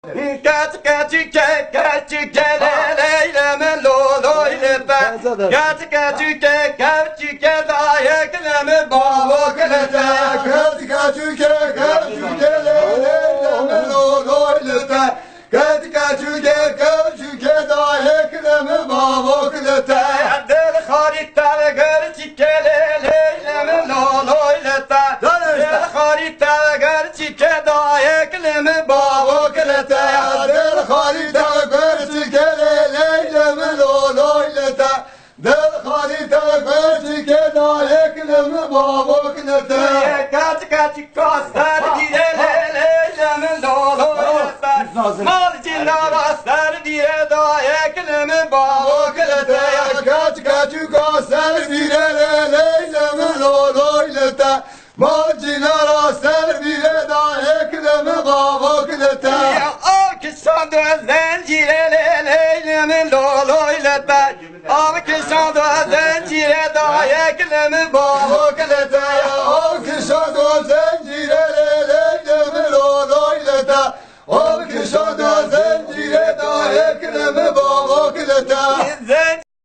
Kaç kaç kaç leyleme loloyle ben. Kaç kaç kaç dayekleme bavokle ben. Kaç kaç leyleme loloyle ben. Kaç kaç dayekleme bavokle ben. Del harita gerçi leyleme loloyle ben. Del harita gerçi dayekleme bavokle ben. Del harita gerçi leyleme loloyle ben. Del harita gerçi dayekleme bavokle ben. Kaç kaç kaslar leyleme loloyle ben. Malcılar aslar diye dayekleme bavokle ben. Kaç kaç kasar bire leyleme loloyle ta. Macinar asar bire da ekleme bavaklete. Alkışan da zencire leyleme loloyle ben. Alkışan da zencire dayekleme bavokle ben. Alkışa da zencire leyleme loloyle ta. Alkışa da